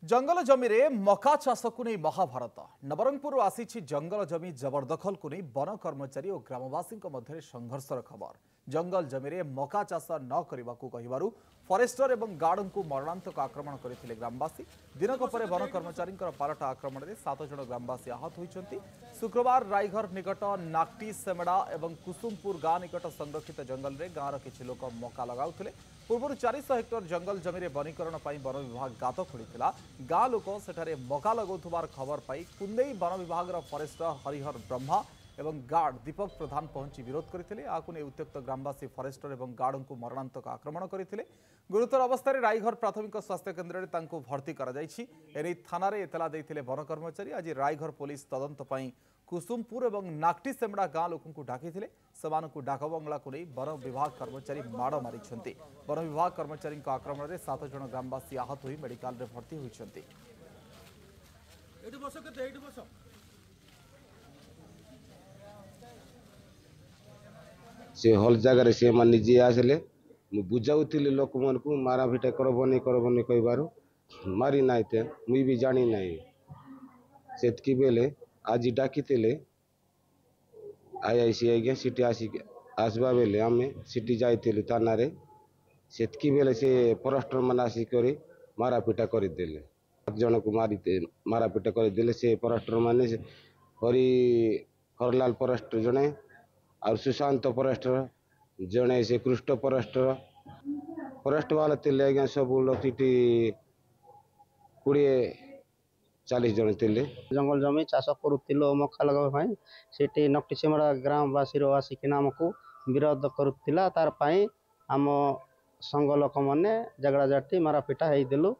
जंगल जमी रे मका चाष को नहीं महाभारत नवरंगपुर आसी जंगल जमी जबरदखल को नहीं वन कर्मचारी और ग्रामवासी मध्य संघर्षर खबर। जंगल जमी रे मका चाष न करने को फरेस्टर और गार्ड को मरणांतक आक्रमण करते ग्रामवासी। दिनक पर वन कर्मचारी पालटा आक्रमण में 7 जन ग्रामवासी आहत होती। शुक्रवार रायघर निकट नाक्टी सेमेड़ा और कुसुमपुर गाँ निकट संरक्षित जंगल में गाँव किसी लोक मका लगाउथिले। पूर्व 400 हेक्टर जंगल जमी रे वनीकरण वन विभाग गात खोली गाँ लोक सेठारे मका लगाउथबार खबर पाई कुंदेई वन विभाग फरेस्टर हरिहर ब्रह्मा एवं गार्ड दीपक प्रधान पहुंची विरोध करते। उत्त्यक्त ग्रामवासी फरेस्टर एवं गार्ड को मरणांतक आक्रमण करते। गुरुतर अवस्था रायघर प्राथमिक स्वास्थ्य केन्द्र में भर्ती कर थाना एतला देते वन कर्मचारी। आज रायघर पुलिस तदंत कुसुमपुर और नाक्टी सेमड़ा गाँ लोक डाकी डाकबंगला को नहीं वन विभाग कर्मचारी माड़ मारी। वन विभाग कर्मचारी आक्रमण में 7 जन ग्रामवासी आहत हो मेडिकल रे भर्ती होती। से हल जगार से निजे आसले बुझाऊली लोक मन को मारा भिटा करबनी कहबार मारी नाइते मुई भी जानी नाई सेतकी बेले आज डाकी आईआईसी आज्ञा सिटी आसवा बेले आम सिटी जाइलु थाना रे सेतकी बेले से फरेस्टर मान आसिक मारा पिटा करदे 7 जन को मारा पिटा करदे। से फरेस्टर माने हरलाल फरेस्टर जड़े और सुशांत फरेस्टर जड़े से कृष्ण फरेस्ट वाला थे आज्ञा सब लोग 20-40 जन थे। जंगल जमी चाष करूँ मका लगा से नक्टी सेमड़ा ग्रामवासी आसिक आमको विरोध करुला तार आम संघ लोक मैंने झगड़ा झाटी मारापिटा होदेलु।